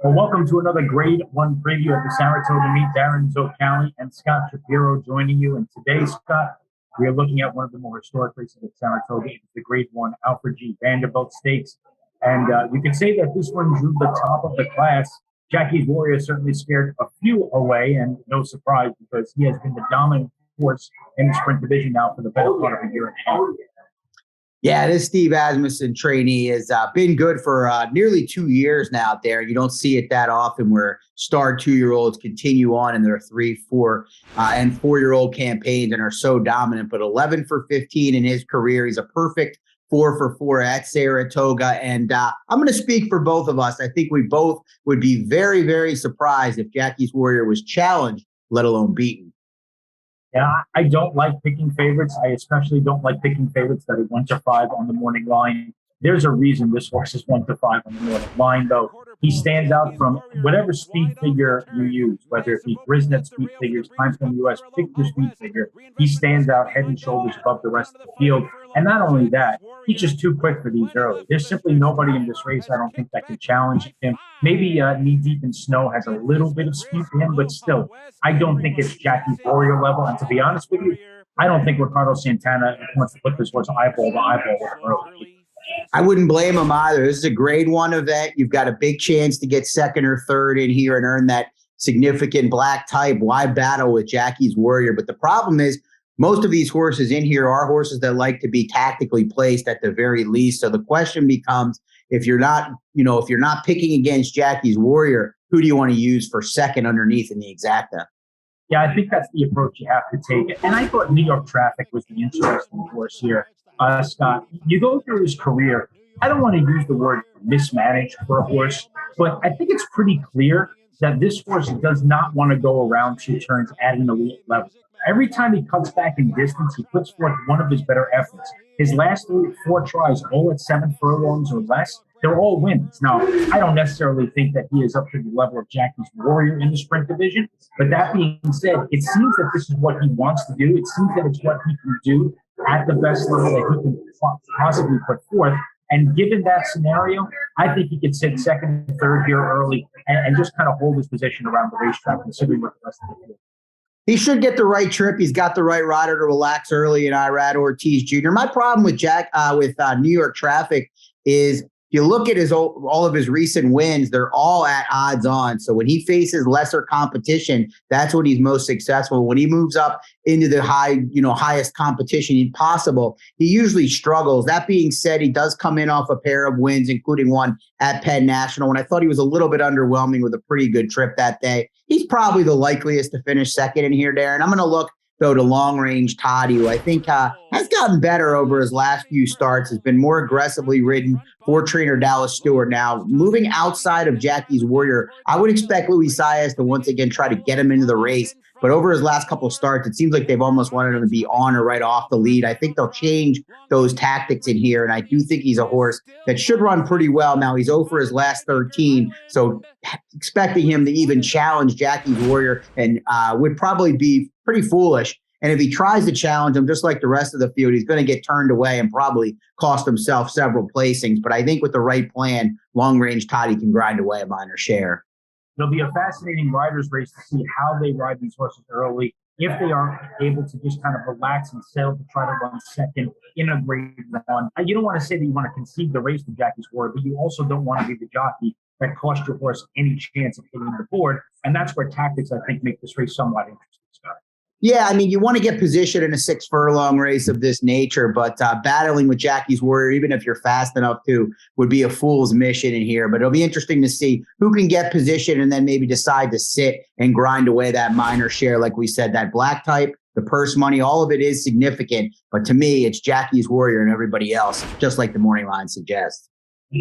Well, welcome to another Grade 1 preview of the Saratoga Meet. Darin Zoccali and Scott Hsapiro joining you. And today, Scott, we are looking at one of the more historic races at Saratoga. It's the Grade 1 Alfred G Vanderbilt Stakes. And you can say that this one drew the top of the class. Jackie's Warrior certainly scared a few away, and no surprise because he has been the dominant force in the sprint division now for the better part of a year and a half. Yeah, this Steve Asmussen trainee has been good for nearly 2 years now out there. You don't see it that often where star 2-year-olds continue on in their 3, 4, and 4-year-old campaigns and are so dominant. But 11 for 15 in his career. He's a perfect 4 for 4 at Saratoga. And I'm going to speak for both of us. I think we both would be very, very surprised if Jackie's Warrior was challenged, let alone beaten. Yeah, I don't like picking favorites. I especially don't like picking favorites that are 1 to 5 on the morning line. There's a reason this horse is 1 to 5 on the morning line, though. He stands out from whatever speed figure you use, whether it be Brisnet speed figures, Times from US, pick your speed figure. He stands out head and shoulders above the rest of the field. And not only that, he's just too quick for these early. There's simply nobody in this race, I don't think, that could challenge him. Maybe Knee Deep in Snow has a little bit of speed to him, but still, I don't think it's Jackie's Warrior level. And to be honest with you, I don't think Ricardo Santana wants to put this horse eyeball to eyeball with him early. I wouldn't blame him either. This is a Grade 1 event. You've got a big chance to get second or third in here and earn that significant black type. Why battle with Jackie's Warrior? But the problem is most of these horses in here are horses that like to be tactically placed at the very least. So the question becomes, if you're not picking against Jackie's Warrior, who do you want to use for second underneath in the exacta? Yeah, I think that's the approach you have to take. And I thought New York Traffic was the interesting horse here. Scott, you go through his career. I don't want to use the word mismanaged for a horse, but I think it's pretty clear that this horse does not want to go around 2 turns at an elite level. Every time he cuts back in distance, he puts forth one of his better efforts. His last 4 tries, all at 7 furlongs or less, they're all wins. Now, I don't necessarily think that he is up to the level of Jackie's Warrior in the sprint division, but that being said, it seems that this is what he wants to do. It seems that it's what he can do at the best level that he can possibly put forth. And given that scenario, I think he could sit second and third here early and just kind of hold his position around the racetrack, considering what the rest of the field. He should get the right trip. He's got the right rider to relax early in Irad Ortiz Jr. My problem with New York Traffic is if you look at all of his recent wins, they're all at odds on. So when he faces lesser competition, that's when he's most successful. When he moves up into the highest competition possible, he usually struggles. That being said, he does come in off a pair of wins, including one at Penn National, when I thought he was a little bit underwhelming with a pretty good trip that day. He's probably the likeliest to finish second in here, Darin. I'm going to look, though, to Long Range Toddy, who I think has gotten better over his last few starts, has been more aggressively ridden for trainer Dallas Stewart. Now, moving outside of Jackie's Warrior, I would expect Luis Saez to once again try to get him into the race. But over his last couple of starts, it seems like they've almost wanted him to be on or right off the lead. I think they'll change those tactics in here, and I do think he's a horse that should run pretty well. Now, he's 0 for his last 13, so expecting him to even challenge Jackie's Warrior and would probably be pretty foolish. And if he tries to challenge him, just like the rest of the field, he's going to get turned away and probably cost himself several placings. But I think with the right plan, Long Range Toddy can grind away a minor share. It'll be a fascinating riders race to see how they ride these horses early, if they are able to just kind of relax and settle to try to run second in a Grade 1. You don't want to say that you want to concede the race to Jackie's Warrior, but you also don't want to be the jockey that cost your horse any chance of hitting the board. And that's where tactics, I think, make this race somewhat interesting, Scott. Yeah, I mean, you want to get positioned in a 6-furlong race of this nature, but battling with Jackie's Warrior, even if you're fast enough to, would be a fool's mission in here. But it'll be interesting to see who can get positioned and then maybe decide to sit and grind away that minor share. Like we said, that black type, the purse money, all of it is significant. But to me, it's Jackie's Warrior and everybody else, just like the morning line suggests.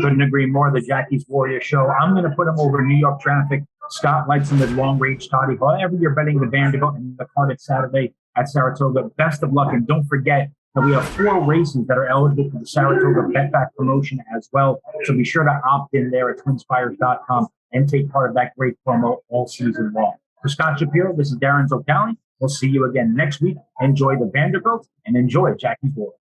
Couldn't agree more. The Jackie's Warrior show. I'm going to put him over New York Traffic. Scott likes him with Long Range Toddy. However, you're betting the Vanderbilt and the card at Saturday at Saratoga. Best of luck. And don't forget that we have 4 races that are eligible for the Saratoga Bet Back promotion as well. So be sure to opt in there at TwinSpires.com and take part of that great promo all season long. For Scott Hsapiro, this is Darin Zoccali. We'll see you again next week. Enjoy the Vanderbilt and enjoy Jackie's Warrior.